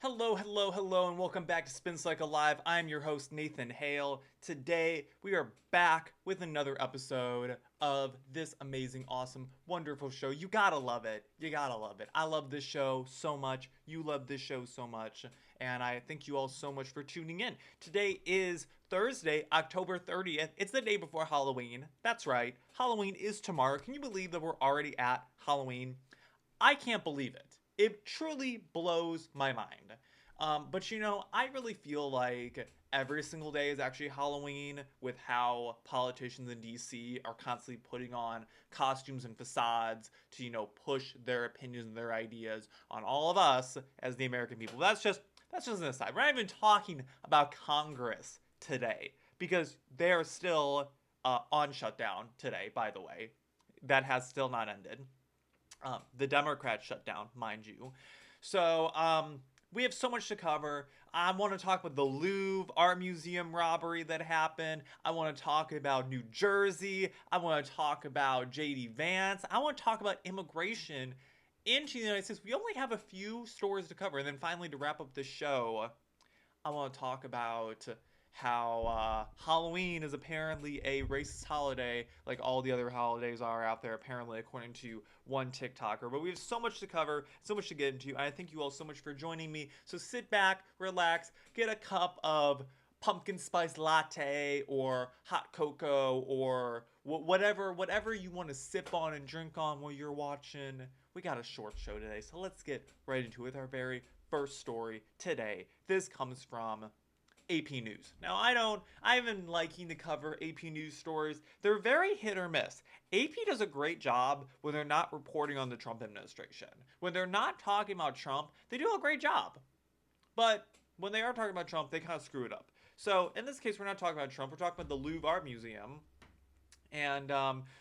Hello, hello, hello, and welcome back to Spin Cycle Live. I'm your host, Nathan Hale. Today, we are back with another episode of this amazing, awesome, wonderful show. You gotta love it. You gotta love it. I love this show so much. You love this show so much. And I thank you all so much for tuning in. Today is Thursday, October 30th. It's the day before Halloween. That's right. Halloween is tomorrow. Can you believe that we're already at Halloween? I can't believe it. It truly blows my mind. But I really feel like every single day is actually Halloween with how politicians in DC are constantly putting on costumes and facades to, push their opinions and their ideas on all of us as the American people. That's just an aside. We're not even talking about Congress today because they're still on shutdown today, by the way. That has still not ended. The Democrats shut down, mind you. So we have so much to cover. I want to talk about the Louvre Art Museum robbery that happened. I want to talk about New Jersey. I want to talk about JD Vance. I want to talk about immigration into the United States. We only have a few stories to cover. And then finally, to wrap up the show, I want to talk about how Halloween is apparently a racist holiday, like all the other holidays are out there, apparently, according to one TikToker. But we have so much to cover, so much to get into. And I thank you all so much for joining me. So sit back, relax, get a cup of pumpkin spice latte or hot cocoa or whatever you want to sip on and drink on while you're watching. We got a short show today, so let's get right into it with our very first story today. This comes from AP News. Now, I've been liking to cover AP News stories. They're very hit or miss. AP does a great job when they're not reporting on the Trump administration. When they're not talking about Trump, they do a great job. But when they are talking about Trump, they kind of screw it up. So, in this case, we're not talking about Trump. We're talking about the Louvre Art Museum. And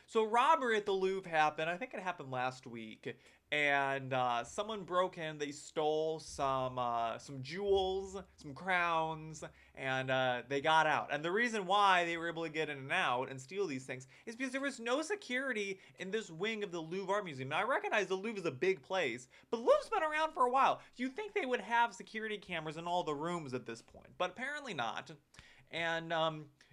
so robbery at the Louvre happened. I think it happened last week. And someone broke in. They stole some jewels, some crowns, and they got out. And the reason why they were able to get in and out and steal these things is because there was no security in this wing of the Louvre Art Museum. Now, I recognize the Louvre is a big place, but Louvre's been around for a while. You'd think they would have security cameras in all the rooms at this point, but apparently not. And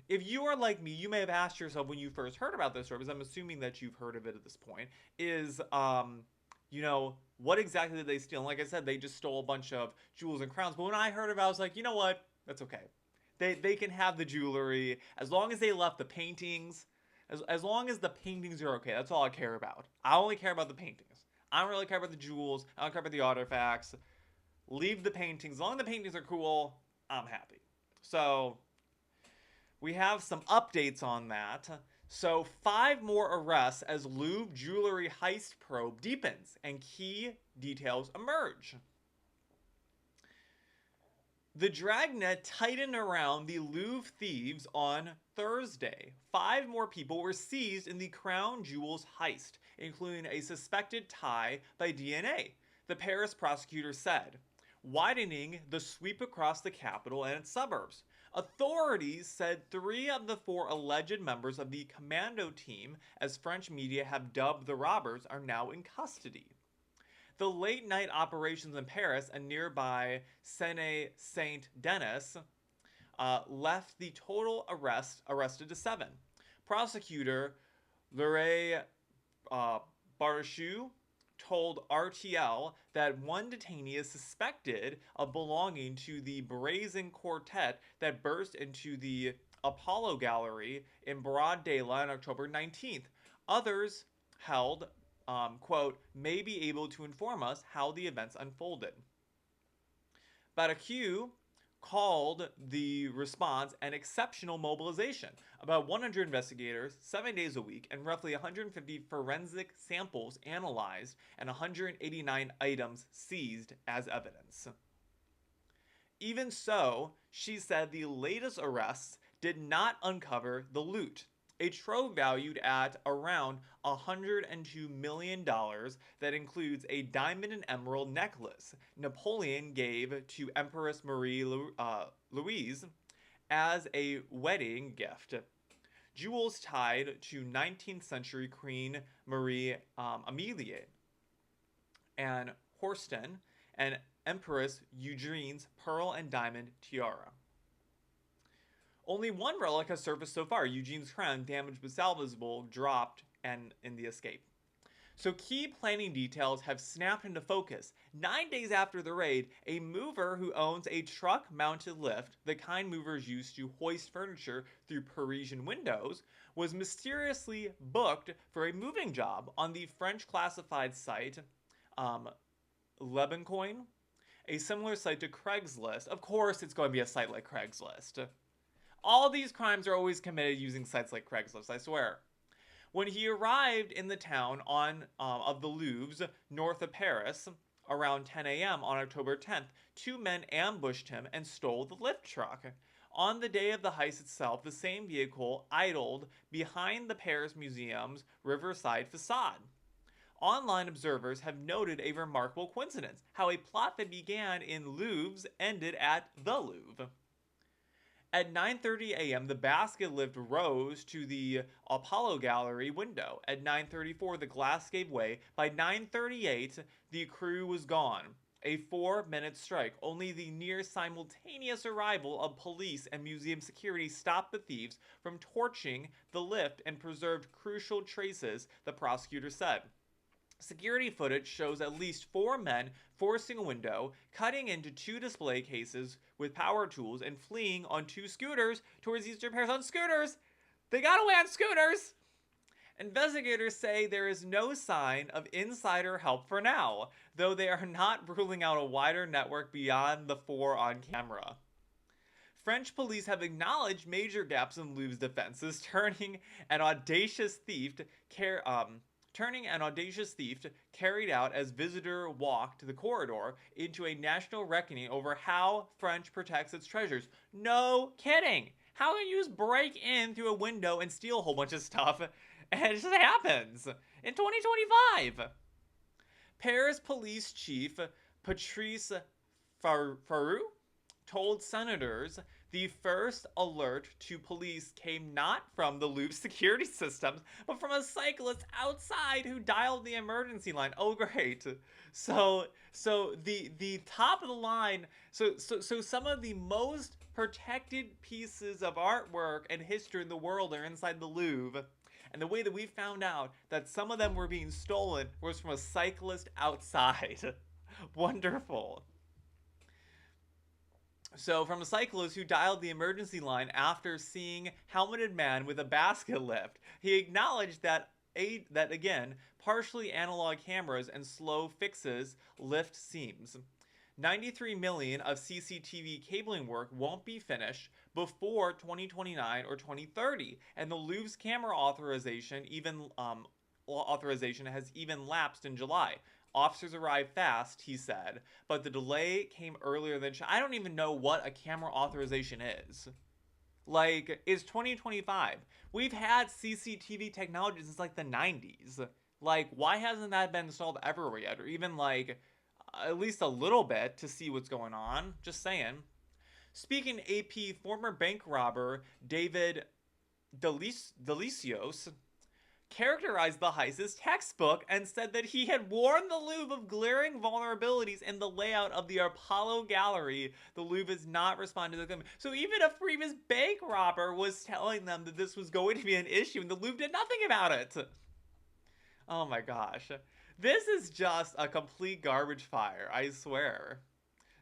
if you are like me, you may have asked yourself when you first heard about this story, because I'm assuming that you've heard of it at this point, is, what exactly did they steal? And like I said, they just stole a bunch of jewels and crowns. But when I heard of it, I was like, you know what? That's okay. They can have the jewelry as long as they left the paintings. As long as the paintings are okay, that's all I care about. I only care about the paintings. I don't really care about the jewels. I don't care about the artifacts. Leave the paintings. As long as the paintings are cool, I'm happy. So we have some updates on that. So 5 more arrests as Louvre jewelry heist probe deepens and key details emerge. The dragnet tightened around the Louvre thieves on Thursday. 5 more people were seized in the crown jewels heist, including a suspected tie by DNA, the Paris prosecutor said, widening the sweep across the capital and its suburbs. Authorities said 3 of the 4 alleged members of the commando team, as French media have dubbed the robbers, are now in custody. The late-night operations in Paris and nearby Seine-Saint-Denis left the total arrested to 7. Prosecutor Laure Barchou told RTL that one detainee is suspected of belonging to the brazen quartet that burst into the Apollo Gallery in broad daylight on October 19th. Others held, quote, may be able to inform us how the events unfolded. Barchou called the response an exceptional mobilization. About 100 investigators, 7 days a week, and roughly 150 forensic samples analyzed, and 189 items seized as evidence. Even so, she said the latest arrests did not uncover the loot. A trove valued at around $102 million that includes a diamond and emerald necklace Napoleon gave to Empress Marie Louise as a wedding gift. Jewels tied to 19th century Queen Marie Amelie and Horston, an Empress Eugene's pearl and diamond tiara. Only one relic has surfaced so far, Eugene's crown, damaged but salvageable, dropped and in the escape. So key planning details have snapped into focus. 9 days after the raid, a mover who owns a truck-mounted lift, the kind movers use to hoist furniture through Parisian windows, was mysteriously booked for a moving job on the French classified site Leboncoin, a similar site to Craigslist. Of course, it's going to be a site like Craigslist. All these crimes are always committed using sites like Craigslist, I swear. When he arrived in the town of the Louvres, north of Paris, around 10 a.m. on October 10th, two men ambushed him and stole the lift truck. On the day of the heist itself, the same vehicle idled behind the Paris Museum's riverside facade. Online observers have noted a remarkable coincidence, how a plot that began in Louvres ended at the Louvre. At 9:30 a.m., the basket lift rose to the Apollo Gallery window. At 9:34, the glass gave way. By 9:38, the crew was gone. A 4-minute strike. Only the near simultaneous arrival of police and museum security stopped the thieves from torching the lift and preserved crucial traces, the prosecutor said. Security footage shows at least 4 men forcing a window, cutting into 2 display cases with power tools, and fleeing on 2 scooters towards Eastern Paris on scooters. They got away on scooters! Investigators say there is no sign of insider help for now, though they are not ruling out a wider network beyond the 4 on camera. French police have acknowledged major gaps in Louvre's defenses, turning an audacious thief carried out as visitor walked the corridor into a national reckoning over how French protects its treasures. No kidding! How can you just break in through a window and steal a whole bunch of stuff? And it just happens in 2025. Paris Police Chief Patrice Farou told senators the first alert to police came not from the Louvre security systems, but from a cyclist outside who dialed the emergency line. Oh, great. So the top of the line, so some of the most protected pieces of artwork and history in the world are inside the Louvre. And the way that we found out that some of them were being stolen was from a cyclist outside. Wonderful. So, from a cyclist who dialed the emergency line after seeing helmeted man with a basket lift, he acknowledged that again, partially analog cameras and slow fixes lift seams. 93 million of CCTV cabling work won't be finished before 2029 or 2030, and the Louvre's camera authorization has even lapsed in July. Officers arrived fast, he said, but the delay came earlier than... I don't even know what a camera authorization is. Like, it's 2025. We've had CCTV technology since, like, the 90s. Like, why hasn't that been installed everywhere yet? Or even, like, at least a little bit to see what's going on. Just saying. Speaking to AP, former bank robber David Delicios characterized the heist as textbook and said that he had warned the Louvre of glaring vulnerabilities in the layout of the Apollo Gallery. The Louvre has not responded to them. So even a previous bank robber was telling them that this was going to be an issue, and the Louvre did nothing about it. Oh my gosh. This is just a complete garbage fire, I swear.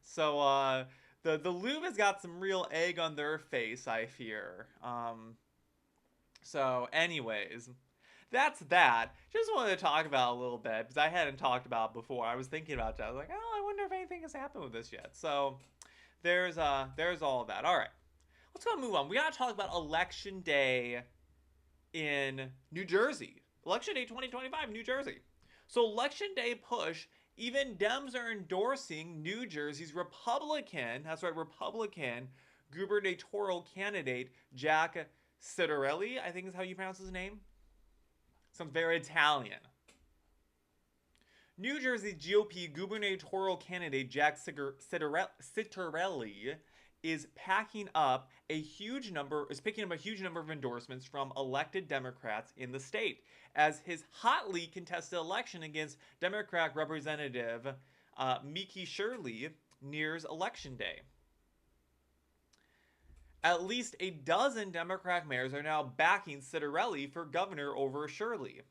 So, the Louvre has got some real egg on their face, I fear. So, anyways, that's that. Just wanted to talk about a little bit, because I hadn't talked about it before. I was thinking about that. I was like, oh, I wonder if anything has happened with this yet. So, there's all of that. All right. Let's go and move on. We got to talk about Election Day in New Jersey. Election Day 2025, New Jersey. So Election Day push, even Dems are endorsing New Jersey's Republican, that's right, Republican gubernatorial candidate Jack Ciattarelli, I think is how you pronounce his name. Sounds very Italian. New Jersey GOP gubernatorial candidate Jack Ciattarelli is picking up a huge number of endorsements from elected Democrats in the state, as his hotly contested election against Democrat Representative Mikie Sherrill nears Election Day. At least a dozen Democratic mayors are now backing Ciattarelli for governor over Sherrill.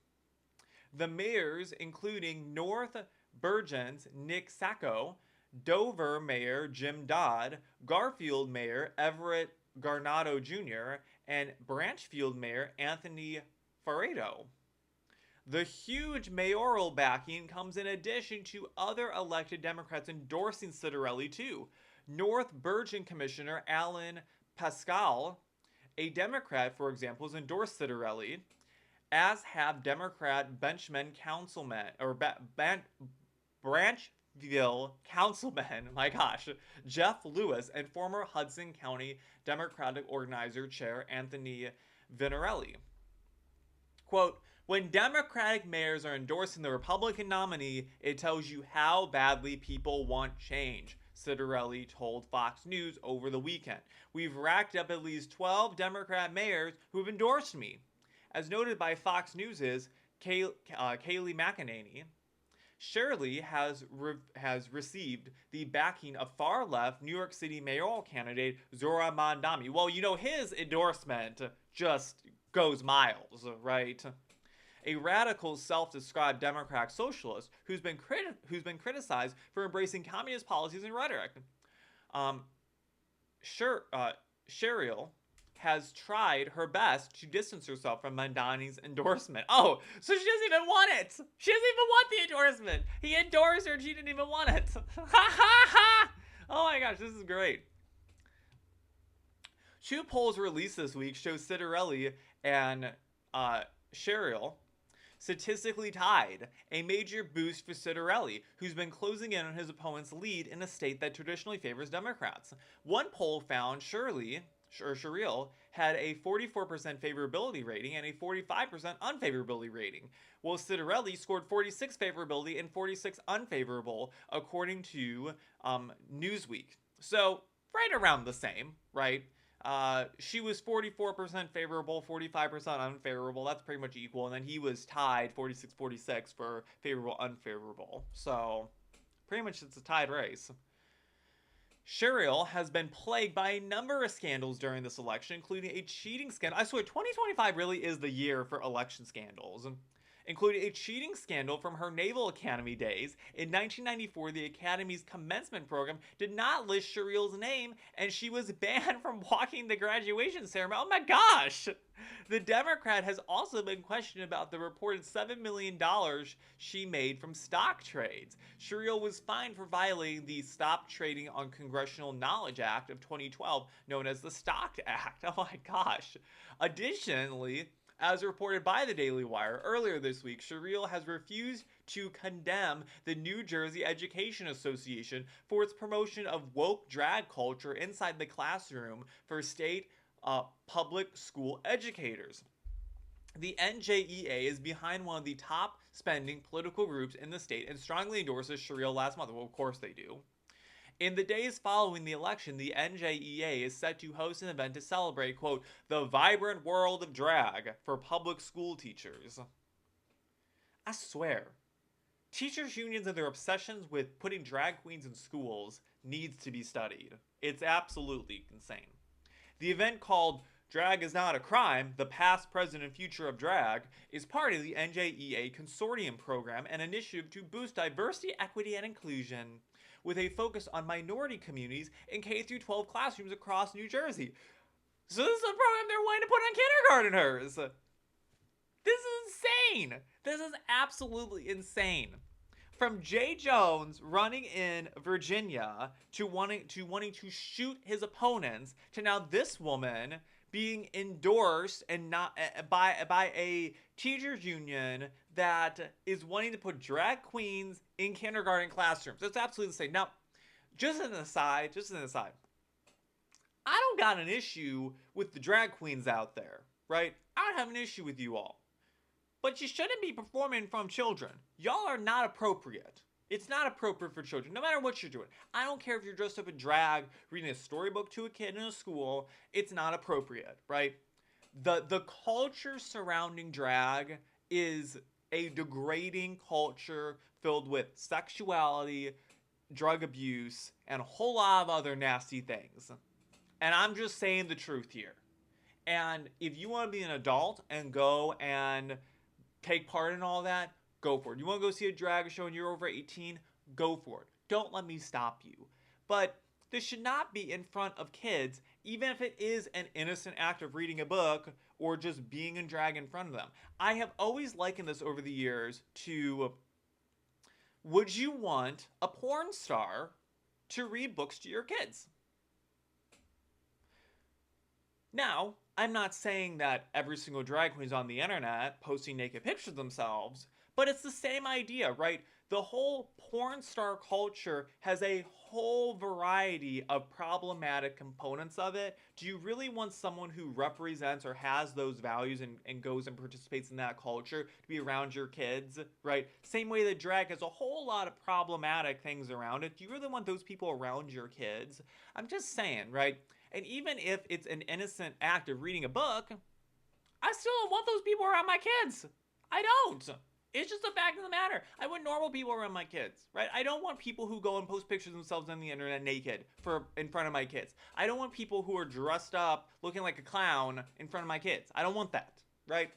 The mayors, including North Bergen's Nick Sacco, Dover Mayor Jim Dodd, Garfield Mayor Everett Garnado Jr., and Branchfield Mayor Anthony Faredo. The huge mayoral backing comes in addition to other elected Democrats endorsing Ciattarelli too. North Bergen Commissioner Alan Pascal, a Democrat, for example, has endorsed Ciattarelli, as have Democrat benchman councilman, or Branchville councilman, my gosh, Jeff Lewis, and former Hudson County Democratic Organizer Chair Anthony Vinarelli. Quote, when Democratic mayors are endorsing the Republican nominee, it tells you how badly people want change, Ciattarelli told Fox News over the weekend. We've racked up at least 12 Democrat mayors who've endorsed me. As noted by Fox News' Kayleigh McEnany, Sherrill has received the backing of far-left New York City mayoral candidate Zohran Mamdani. Well, you know, his endorsement just goes miles, right? A radical self-described Democratic socialist who's been criticized for embracing communist policies and rhetoric. Sherrill has tried her best to distance herself from Mamdani's endorsement. Oh, so she doesn't even want it. She doesn't even want the endorsement. He endorsed her and she didn't even want it. Ha ha ha! Oh my gosh, this is great. Two polls released this week show Ciattarelli and Sherrill statistically tied, a major boost for Ciattarelli, who's been closing in on his opponent's lead in a state that traditionally favors Democrats. One poll found Sherrill had a 44% favorability rating and a 45% unfavorability rating, while Ciattarelli scored 46 favorability and 46 unfavorable, according to Newsweek. So, right around the same, right? She was 44% favorable, 45% unfavorable. That's pretty much equal. And then he was tied 46-46 for favorable, unfavorable. So, pretty much it's a tied race. Sherrill has been plagued by a number of scandals during this election, including a cheating scandal. I swear, 2025 really is the year for election scandals. Including a cheating scandal from her Naval Academy days. In 1994, the Academy's commencement program did not list Sherrill's name, and she was banned from walking the graduation ceremony. Oh my gosh! The Democrat has also been questioned about the reported $7 million she made from stock trades. Sherrill was fined for violating the Stop Trading on Congressional Knowledge Act of 2012, known as the Stock Act. Oh my gosh. Additionally, as reported by the Daily Wire earlier this week, Sherrill has refused to condemn the New Jersey Education Association for its promotion of woke drag culture inside the classroom for state public school educators. The NJEA is behind one of the top spending political groups in the state and strongly endorses Sherrill last month. Well, of course they do. In the days following the election, the NJEA is set to host an event to celebrate, quote, the vibrant world of drag for public school teachers. I swear, teachers' unions and their obsessions with putting drag queens in schools needs to be studied. It's absolutely insane. The event, called Drag is Not a Crime, the Past, Present, and Future of Drag, is part of the NJEA Consortium program, an initiative to boost diversity, equity, and inclusion, with a focus on minority communities in K-12 classrooms across New Jersey. So this is a program they're wanting to put on kindergarteners. This is insane. This is absolutely insane. From Jay Jones running in Virginia to wanting to shoot his opponents, to now this woman being endorsed and not by a teachers union that is wanting to put drag queens in kindergarten classrooms. That's absolutely insane. Now, just an aside, I don't got an issue with the drag queens out there, right? I don't have an issue with you all. But you shouldn't be performing from children. Y'all are not appropriate. It's not appropriate for children, no matter what you're doing. I don't care if you're dressed up in drag, reading a storybook to a kid in a school. It's not appropriate, right? The culture surrounding drag is a degrading culture filled with sexuality, drug abuse, and a whole lot of other nasty things. And I'm just saying the truth here. And if you want to be an adult and go and take part in all that, go for it. You want to go see a drag show and you're over 18? Go for it. Don't let me stop you. But this should not be in front of kids, even if it is an innocent act of reading a book or just being in drag in front of them. I have always likened this over the years to, would you want a porn star to read books to your kids? Now, I'm not saying that every single drag queen is on the internet posting naked pictures of themselves, but it's the same idea, right? The whole porn star culture has a whole variety of problematic components of it. Do you really want someone who represents or has those values and goes and participates in that culture to be around your kids, right? Same way that drag has a whole lot of problematic things around it. Do you really want those people around your kids? I'm just saying, right? And even if it's an innocent act of reading a book, I still don't want those people around my kids. I don't. It's just a fact of the matter. I want normal people around my kids, right? I don't want people who go and post pictures of themselves on the internet naked in front of my kids. I don't want people who are dressed up looking like a clown in front of my kids. I don't want that, right?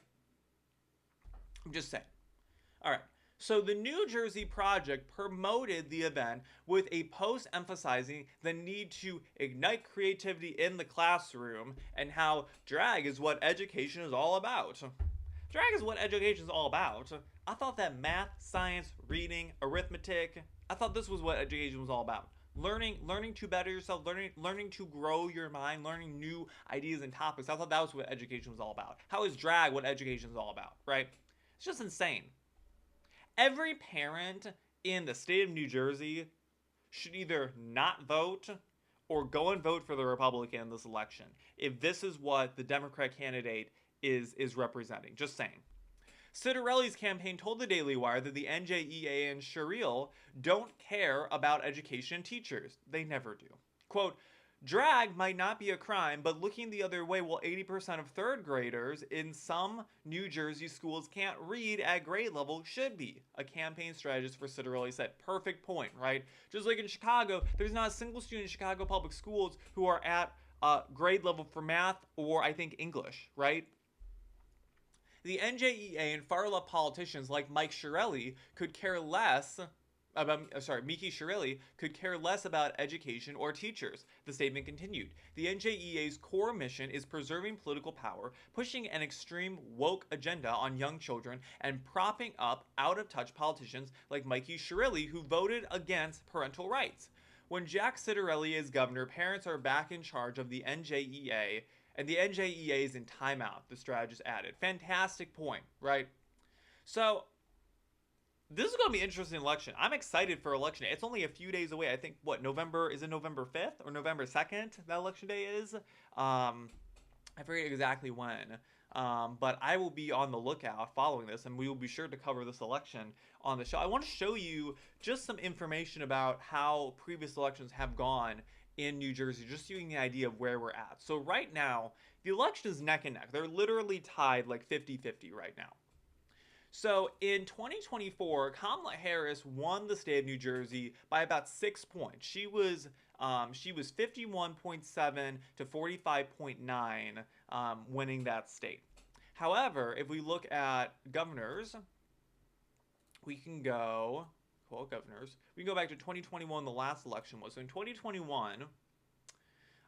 I'm just saying. All right. So the New Jersey Project promoted the event with a post emphasizing the need to ignite creativity in the classroom and how drag is what education is all about. Drag is what education is all about. I thought that math, science, reading, arithmetic, I thought this was what education was all about. Learning to better yourself, learning to grow your mind, learning new ideas and topics. I thought that was what education was all about. How is drag what education is all about, right? It's just insane. Every parent in the state of New Jersey should either not vote or go and vote for the Republican in this election if this is what the Democrat candidate is representing. Just saying. Ciattarelli's campaign told the Daily Wire that the NJEA and Sherrill don't care about education and teachers. They never do. Quote, drag might not be a crime, but looking the other way, well, 80% of third graders in some New Jersey schools can't read at grade level should be, a campaign strategist for Ciattarelli said. Perfect point, right? Just like in Chicago, there's not a single student in Chicago public schools who are at grade level for math or, I think, English, right? The NJEA and far-left politicians like Mikie Sherrill could care less about education or teachers. The statement continued. The NJEA's core mission is preserving political power, pushing an extreme woke agenda on young children, and propping up out-of-touch politicians like Mikie Sherrill who voted against parental rights. When Jack Ciattarelli is governor, parents are back in charge of the NJEA, and the NJEA is in timeout, the strategist added. Fantastic point, right? So, this is going to be an interesting election. I'm excited for election day. It's only a few days away. I think, is it November 5th or November 2nd that election day is? I forget exactly when. But I will be on the lookout following this, and we will be sure to cover this election on the show. I want to show you just some information about how previous elections have gone in New Jersey, just so you get an idea of where we're at. So right now, the election is neck and neck. They're literally tied like 50-50 right now. So in 2024, Kamala Harris won the state of New Jersey by about 6 points. She was 51.7 to 45.9, winning that state. However, if we look at governors, we can go governors. We can go back to 2021, the last election was. So in 2021,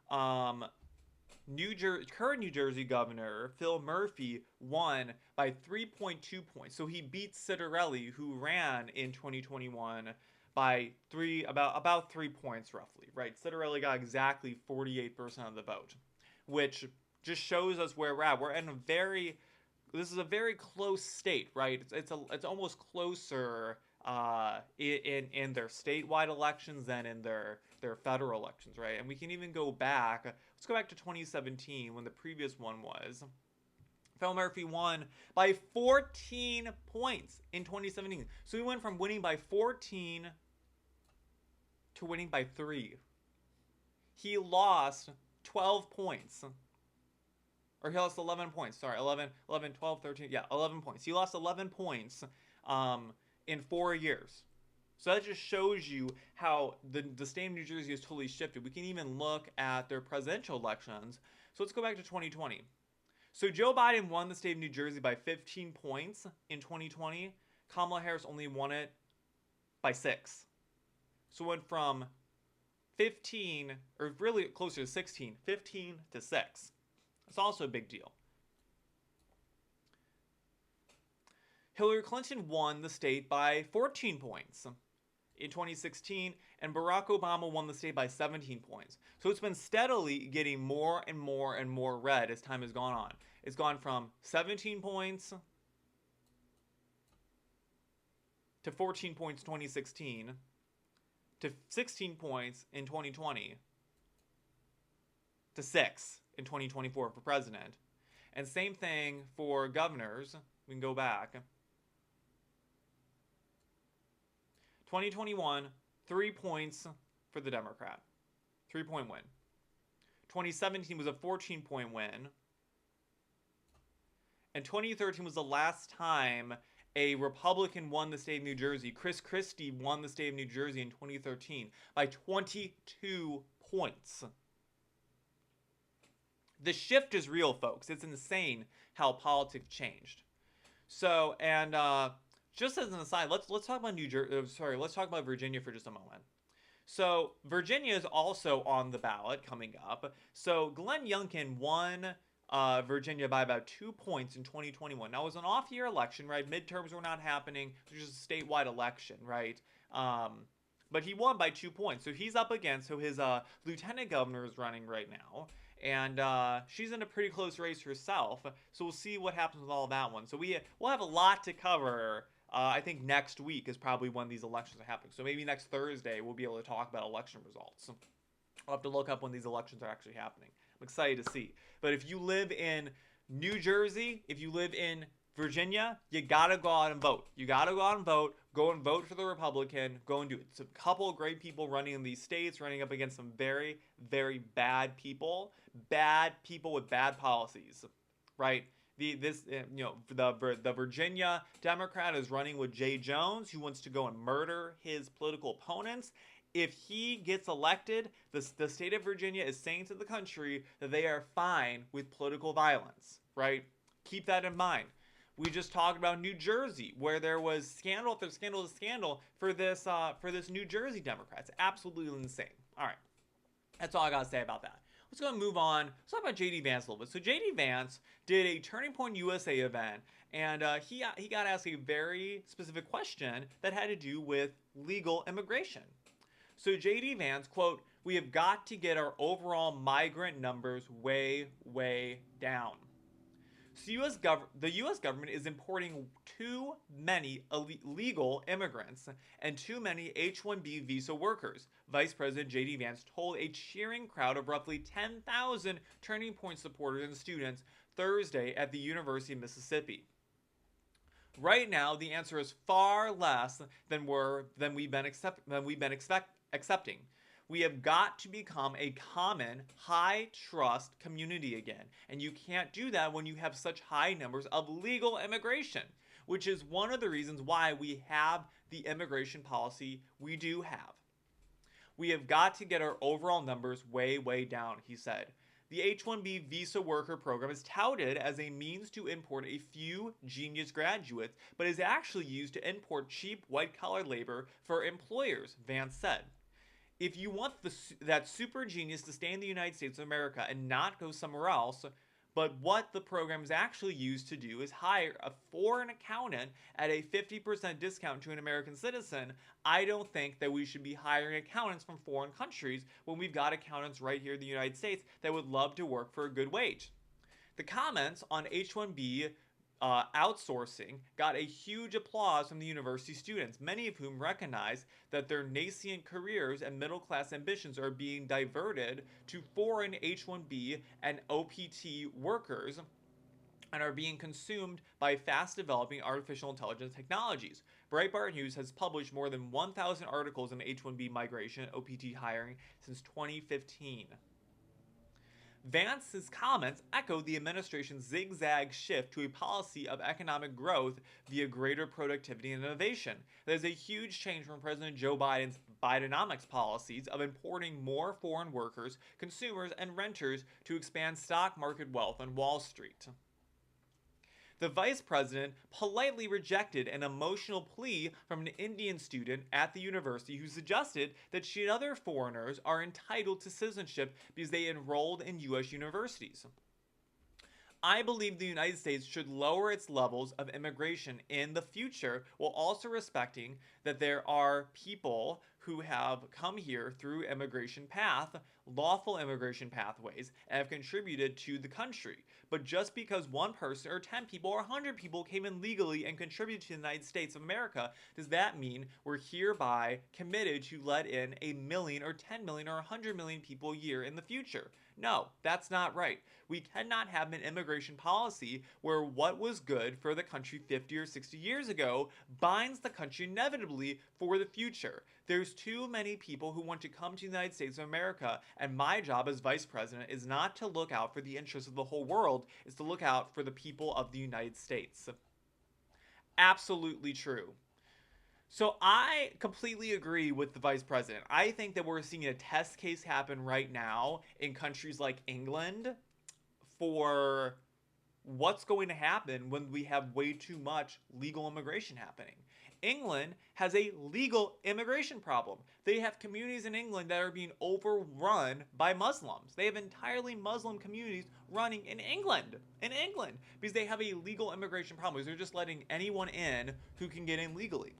current New Jersey governor Phil Murphy won by 3.2 points. So he beat Ciattarelli, who ran in 2021 by about 3 points roughly, right? Ciattarelli got exactly 48% of the vote, which just shows us where we're at. We're in this is a very close state, right? It's almost closer in their statewide elections than in their federal elections, right? And we can even go back. Let's go back to 2017 when the previous one was. Phil Murphy won by 14 points in 2017. So he went from winning by 14 to winning by 3. He lost 12 points. Or he lost 11 points. Sorry, 11, 12, 13. Yeah, 11 points. He lost 11 points in 4 years. So that just shows you how the state of New Jersey has totally shifted. We can even look at their presidential elections. So let's go back to 2020. So Joe Biden won the state of New Jersey by 15 points in 2020. Kamala Harris only won it by 6. So it went from 15, or really closer to 16, 15 to 6. It's also a big deal. Hillary Clinton won the state by 14 points in 2016, and Barack Obama won the state by 17 points. So it's been steadily getting more and more and more red as time has gone on. It's gone from 17 points to 14 points in 2016 to 16 points in 2020 to 6 in 2024 for president. And same thing for governors. We can go back. 2021, 3 points for the Democrat. 3-point win. 2017 was a 14-point win. And 2013 was the last time a Republican won the state of New Jersey. Chris Christie won the state of New Jersey in 2013 by 22 points. The shift is real, folks. It's insane how politics changed. So, and just as an aside, let's talk about let's talk about Virginia for just a moment. So Virginia is also on the ballot coming up. So Glenn Youngkin won Virginia by about 2 points in 2021. Now it was an off-year election, right? Midterms were not happening. It was just a statewide election, right? But he won by 2 points. So he's up against, so his lieutenant governor is running right now. And she's in a pretty close race herself. So we'll see what happens with all that one. So we'll have a lot to cover. I think next week is probably when these elections are happening. So maybe next Thursday we'll be able to talk about election results. I'll have to look up when these elections are actually happening. I'm excited to see. But if you live in New Jersey, if you live in Virginia, you gotta go out and vote. You gotta go out and vote. Go and vote for the Republican. Go and do it. It's a couple of great people running in these states, running up against some very, very bad people. Bad people with bad policies, right? The Virginia Democrat is running with Jay Jones, who wants to go and murder his political opponents. If he gets elected, the state of Virginia is saying to the country that they are fine with political violence, right? Keep that in mind. We just talked about New Jersey, where there was scandal after scandal after scandal for this New Jersey Democrat. It's absolutely insane. All right, that's all I gotta say about that. Let's go and move on. Let's talk about JD Vance a little bit. So JD Vance did a Turning Point USA event, and he got asked a very specific question that had to do with legal immigration. So JD Vance, quote, "We have got to get our overall migrant numbers way, way down. So the U.S. government is importing too many illegal immigrants and too many H-1B visa workers," Vice President JD Vance told a cheering crowd of roughly 10,000 Turning Point supporters and students Thursday at the University of Mississippi. Right now, the answer is far less than we've been accepting. We have got to become a common, high-trust community again. And you can't do that when you have such high numbers of legal immigration, which is one of the reasons why we have the immigration policy we do have. We have got to get our overall numbers way, way down, he said. The H-1B visa worker program is touted as a means to import a few genius graduates, but is actually used to import cheap white-collar labor for employers, Vance said. If you want that super genius to stay in the United States of America and not go somewhere else, but what the program is actually used to do is hire a foreign accountant at a 50% discount to an American citizen, I don't think that we should be hiring accountants from foreign countries when we've got accountants right here in the United States that would love to work for a good wage. The comments on H-1B outsourcing got a huge applause from the university students, many of whom recognize that their nascent careers and middle-class ambitions are being diverted to foreign H-1B and OPT workers and are being consumed by fast-developing artificial intelligence technologies. Breitbart News has published more than 1,000 articles on H-1B migration and OPT hiring since 2015. Vance's comments echoed the administration's zigzag shift to a policy of economic growth via greater productivity and innovation. That is a huge change from President Joe Biden's Bidenomics policies of importing more foreign workers, consumers, and renters to expand stock market wealth on Wall Street. The vice president politely rejected an emotional plea from an Indian student at the university who suggested that she and other foreigners are entitled to citizenship because they enrolled in U.S. universities. I believe the United States should lower its levels of immigration in the future while also respecting that there are people who have come here through lawful immigration pathways, and have contributed to the country. But just because one person or 10 people or 100 people came in legally and contributed to the United States of America, does that mean we're hereby committed to let in a million or 10 million or 100 million people a year in the future? No, that's not right. We cannot have an immigration policy where what was good for the country 50 or 60 years ago binds the country inevitably for the future. There's too many people who want to come to the United States of America, and my job as vice president is not to look out for the interests of the whole world, it's to look out for the people of the United States. Absolutely true. So I completely agree with the vice president. I think that we're seeing a test case happen right now in countries like England for what's going to happen when we have way too much legal immigration happening. England has a legal immigration problem. They have communities in England that are being overrun by Muslims. They have entirely Muslim communities running in England, because they have a legal immigration problem. Because they're just letting anyone in who can get in legally.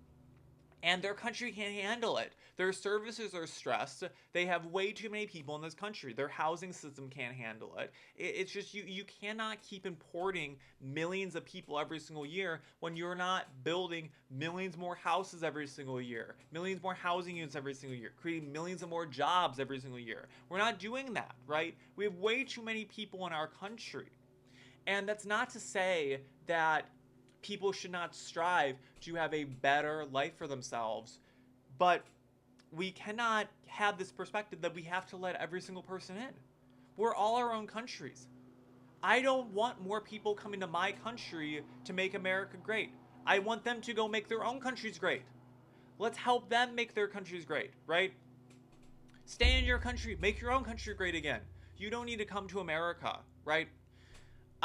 And their country can't handle it. Their services are stressed. They have way too many people in this country. Their housing system can't handle it. It's just you cannot keep importing millions of people every single year when you're not building millions more houses every single year, millions more housing units every single year, creating millions of more jobs every single year. We're not doing that, right? We have way too many people in our country. And that's not to say that people should not strive to have a better life for themselves, but we cannot have this perspective that we have to let every single person in. We're all our own countries. I don't want more people coming to my country to make America great. I want them to go make their own countries great. Let's help them make their countries great, right? Stay in your country, make your own country great again. You don't need to come to America, right?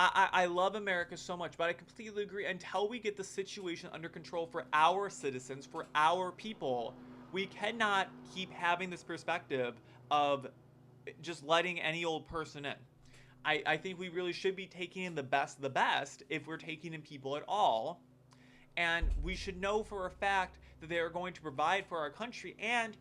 I love America so much, but I completely agree. Until we get the situation under control for our citizens, for our people, we cannot keep having this perspective of just letting any old person in. I think we really should be taking in the best of the best if we're taking in people at all. And we should know for a fact that they are going to provide for our country, and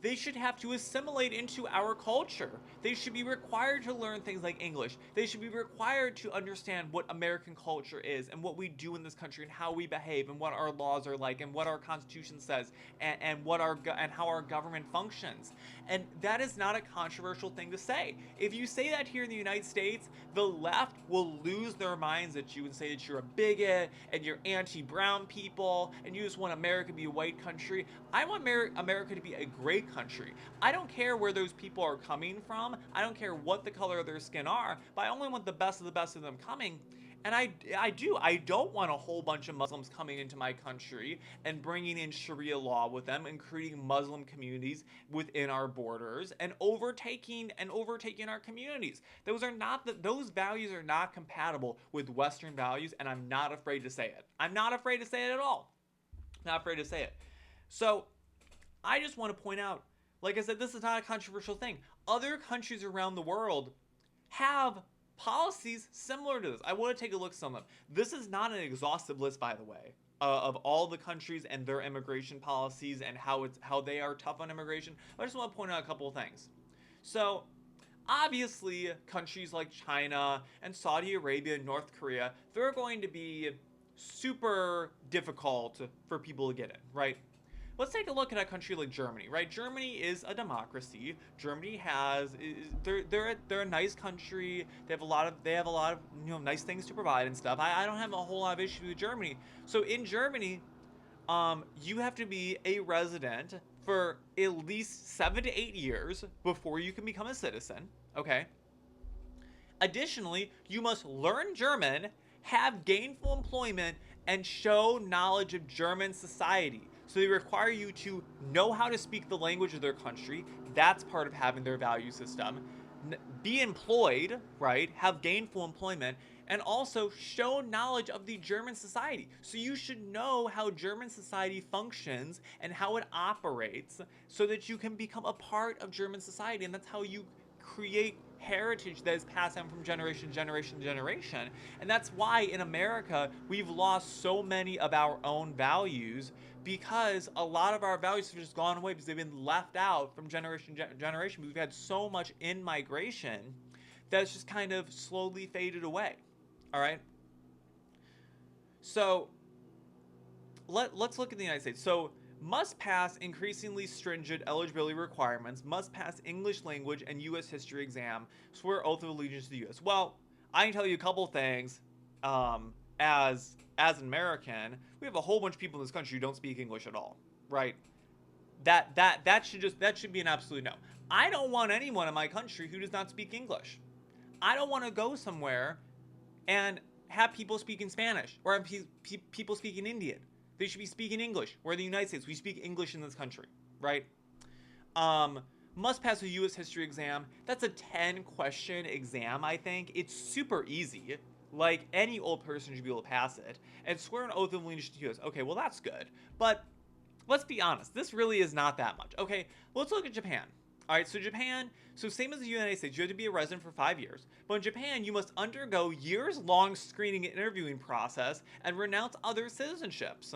they should have to assimilate into our culture. They should be required to learn things like English. They should be required to understand what American culture is and what we do in this country and how we behave and what our laws are like and what our Constitution says and how our government functions. And that is not a controversial thing to say. If you say that here in the United States, the left will lose their minds at you and say that you're a bigot and you're anti-brown people and you just want America to be a white country. I want America to be a great country. I don't care where those people are coming from. I don't care what the color of their skin are, but I only want the best of them coming. And I don't want a whole bunch of Muslims coming into my country and bringing in Sharia law with them and creating Muslim communities within our borders and overtaking our communities. Those values are not compatible with Western values, and I'm not afraid to say it. I'm not afraid to say it at all. Not afraid to say it. So I just want to point out, like I said, this is not a controversial thing. Other countries around the world have policies similar to this. I want to take a look at some of them. This is not an exhaustive list, by the way, of all the countries and their immigration policies and how they are tough on immigration. I just want to point out a couple of things. So, obviously, countries like China and Saudi Arabia and North Korea, they're going to be super difficult for people to get in, right? Let's take a look at a country like Germany, right? Germany is a democracy. Germany they're a nice country. They have a lot of nice things to provide and stuff. I don't have a whole lot of issues with Germany. So in Germany, you have to be a resident for at least 7 to 8 years before you can become a citizen. Okay. Additionally, you must learn German, have gainful employment, and show knowledge of German society. So they require you to know how to speak the language of their country. That's part of having their value system. Be employed, right? Have gainful employment, and also show knowledge of the German society. So you should know how German society functions and how it operates so that you can become a part of German society. And that's how you create heritage that is passed down from generation to generation to generation. And that's why in America we've lost so many of our own values, because a lot of our values have just gone away because they've been left out from generation to generation. We've had so much in migration that it's just kind of slowly faded away. All right. So let's look at the United States. So must pass increasingly stringent eligibility requirements, must pass English language and U.S. history exam, swear oath of allegiance to the U.S. Well, I can tell you a couple things. As an American, we have a whole bunch of people in this country who don't speak English at all, right? That should be an absolute no. I don't want anyone in my country who does not speak English. I don't want to go somewhere and have people speaking Spanish or have people speaking Indian. They should be speaking English. We're in the United States. We speak English in this country, right? Must pass a U.S. history exam. That's a 10-question exam, I think. It's super easy. Like, any old person should be able to pass it. And swear an oath of allegiance to the U.S. Okay, well, that's good. But let's be honest. This really is not that much. Okay, let's look at Japan. All right, so Japan, so same as the United States, you have to be a resident for 5 years. But in Japan, you must undergo years-long screening and interviewing process and renounce other citizenships.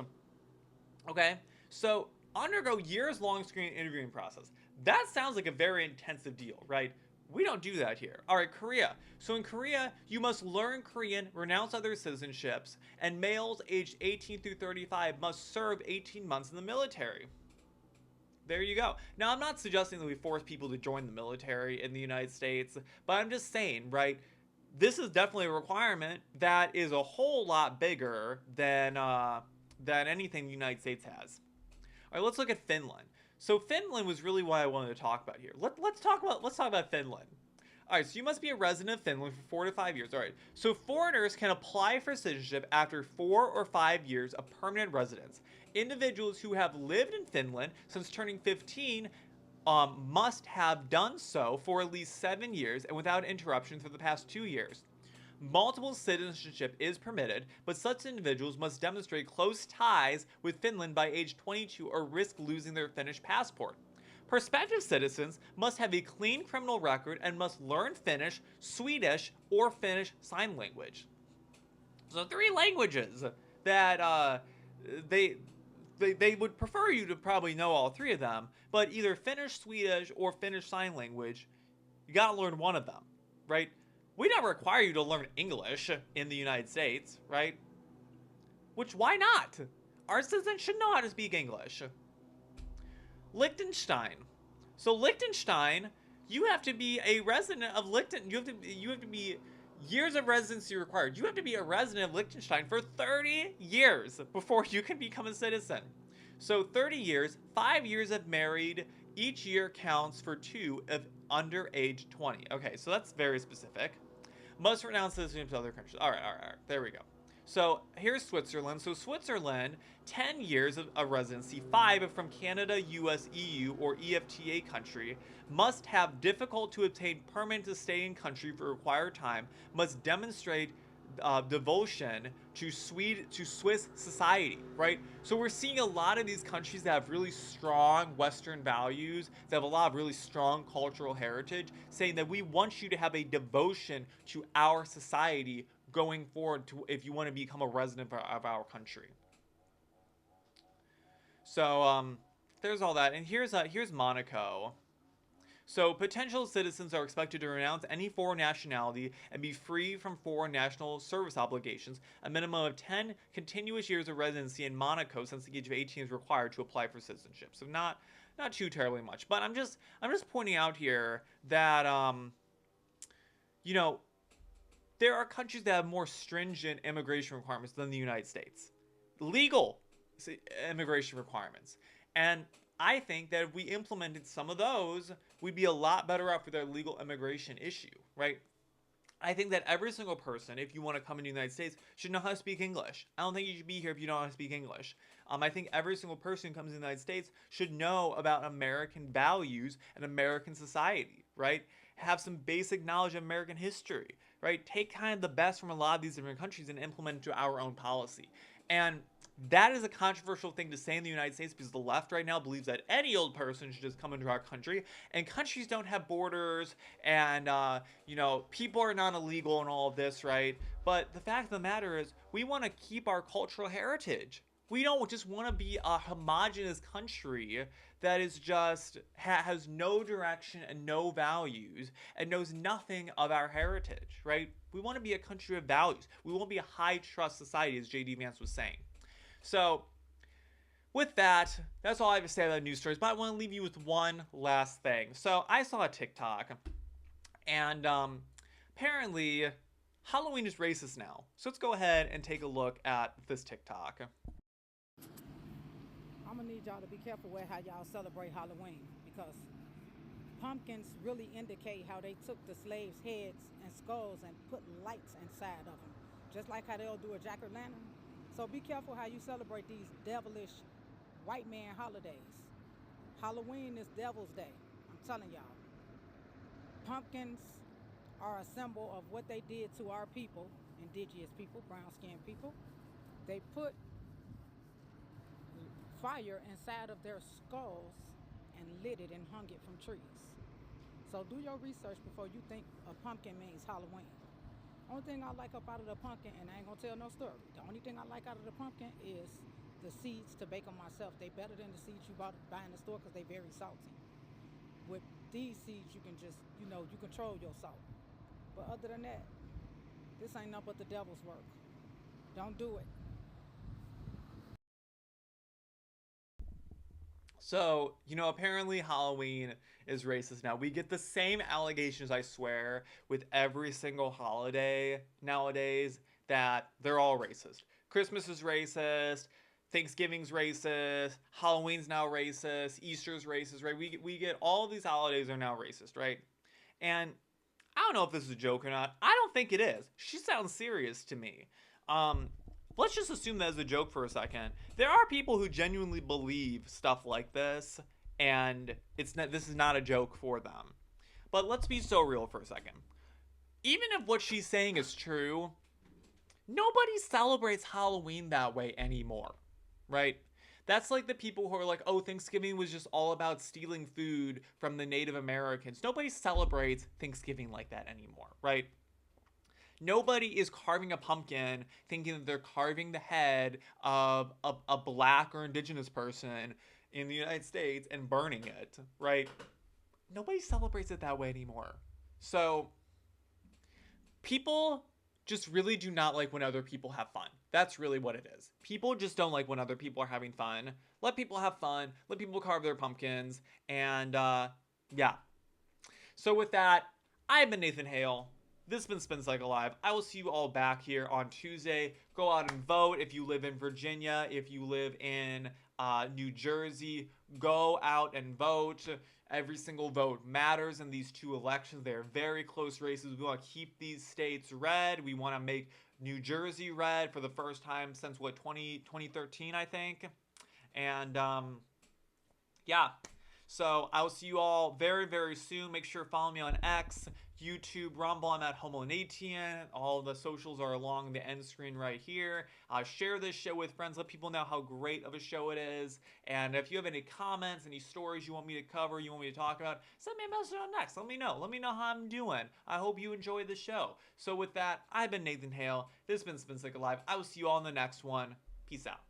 Okay, so undergo years-long screening and interviewing process. That sounds like a very intensive deal, right? We don't do that here. All right, Korea. So in Korea, you must learn Korean, renounce other citizenships, and males aged 18 through 35 must serve 18 months in the military. There you go. Now, I'm not suggesting that we force people to join the military in the United States, but I'm just saying, right, this is definitely a requirement that is a whole lot bigger than anything the United States has. All right, let's look at Finland. So Finland was really what I wanted to talk about here. Let's talk about Finland. All right, so you must be a resident of Finland for 4 to 5 years. All right, so foreigners can apply for citizenship after 4 or 5 years of permanent residence. Individuals who have lived in Finland since turning 15 must have done so for at least 7 years and without interruption for the past 2 years. Multiple citizenship is permitted, but such individuals must demonstrate close ties with Finland by age 22 or risk losing their Finnish passport. Prospective citizens must have a clean criminal record and must learn Finnish, Swedish, or Finnish Sign Language. So 3 languages that they would prefer you to probably know all 3 of them, but either Finnish, Swedish, or Finnish Sign Language, you gotta learn one of them, right? We don't require you to learn English in the United States, right? Which, why not? Our citizens should know how to speak English. Liechtenstein. So Liechtenstein, you have to be a resident of Liechtenstein. You have to be years of residency required. You have to be a resident of Liechtenstein for 30 years before you can become a citizen. So 30 years, 5 years of married, each year counts for 2 if under age 20. Okay, so that's very specific. Must renounce citizenship to other countries. All right. There we go. So here's Switzerland. So Switzerland, 10 years of residency, 5 if from Canada, US, EU, or EFTA country, must have difficult to obtain permit to stay in country for required time, must demonstrate devotion to Swiss society, right? So we're seeing a lot of these countries that have really strong Western values, that have a lot of really strong cultural heritage, saying that we want you to have a devotion to our society going forward to if you want to become a resident of our country. So there's all that, and here's Monaco. So potential citizens are expected to renounce any foreign nationality and be free from foreign national service obligations. A minimum of 10 continuous years of residency in Monaco since the age of 18 is required to apply for citizenship. So not too terribly much, but I'm just pointing out here that you know, there are countries that have more stringent immigration requirements than the United States. Legal immigration requirements. And I think that if we implemented some of those, we'd be a lot better off with our legal immigration issue, right? I think that every single person, if you want to come in the United States, should know how to speak English. I don't think you should be here if you don't know how to speak English. I think every single person who comes in the United States should know about American values and American society, right? Have some basic knowledge of American history, right? Take kind of the best from a lot of these different countries and implement it to our own policy. And that is a controversial thing to say in the United States because the left right now believes that any old person should just come into our country, and countries don't have borders, and people are not illegal and all of this, right? But the fact of the matter is, we want to keep our cultural heritage. We don't just want to be a homogenous country that is just has no direction and no values and knows nothing of our heritage, right? We want to be a country of values. We want to be a high trust society, as JD Vance was saying. So, with that, that's all I have to say about news stories. But I want to leave you with one last thing. So, I saw a TikTok, and apparently, Halloween is racist now. So let's go ahead and take a look at this TikTok. I'm gonna need y'all to be careful with how y'all celebrate Halloween, because pumpkins really indicate how they took the slaves' heads and skulls and put lights inside of them, just like how they'll do a jack-o'-lantern. So be careful how you celebrate these devilish white man holidays. Halloween is Devil's Day. I'm telling y'all. Pumpkins are a symbol of what they did to our people, indigenous people, brown-skinned people. They put fire inside of their skulls and lit it and hung it from trees. So do your research before you think a pumpkin means Halloween. Only thing I like up out of the pumpkin, and I ain't gonna tell no story, the only thing I like out of the pumpkin is the seeds to bake them myself. They better than the seeds you buy in the store because they very salty. With these seeds, you can just, you control your salt. But other than that, this ain't nothing but the devil's work. Don't do it. So, apparently Halloween is racist now. We get the same allegations, I swear, with every single holiday nowadays that they're all racist. Christmas is racist, Thanksgiving's racist, Halloween's now racist, Easter's racist, right? We get all of these holidays are now racist, right? And I don't know if this is a joke or not. I don't think it is. She sounds serious to me. Um, let's just assume that as a joke for a second. There are people who genuinely believe stuff like this, and this is not a joke for them. But let's be so real for a second. Even if what she's saying is true, nobody celebrates Halloween that way anymore, right? That's like the people who are like, oh, Thanksgiving was just all about stealing food from the Native Americans. Nobody celebrates Thanksgiving like that anymore, right? Nobody is carving a pumpkin thinking that they're carving the head of a black or indigenous person in the United States and burning it, right? Nobody celebrates it that way anymore. So people just really do not like when other people have fun. That's really what it is. People just don't like when other people are having fun. Let people have fun. Let people carve their pumpkins. And yeah. So with that, I've been Nathan Hale. This has been Spin Cycle Live. I will see you all back here on Tuesday. Go out and vote if you live in Virginia. If you live in New Jersey, go out and vote. Every single vote matters in these two elections. They are very close races. We want to keep these states red. We want to make New Jersey red for the first time since, 2013, I think. And, yeah. So I will see you all very, very soon. Make sure to follow me on X, YouTube, Rumble. I'm at Homonatian. All the socials are along the end screen right here. Share this show with friends. Let people know how great of a show it is. And if you have any comments, any stories you want me to cover, you want me to talk about, send me a message on X. Let me know. Let me know how I'm doing. I hope you enjoy the show. So with that, I've been Nathan Hale. This has been Spin Cycle Live. I will see you all in the next one. Peace out.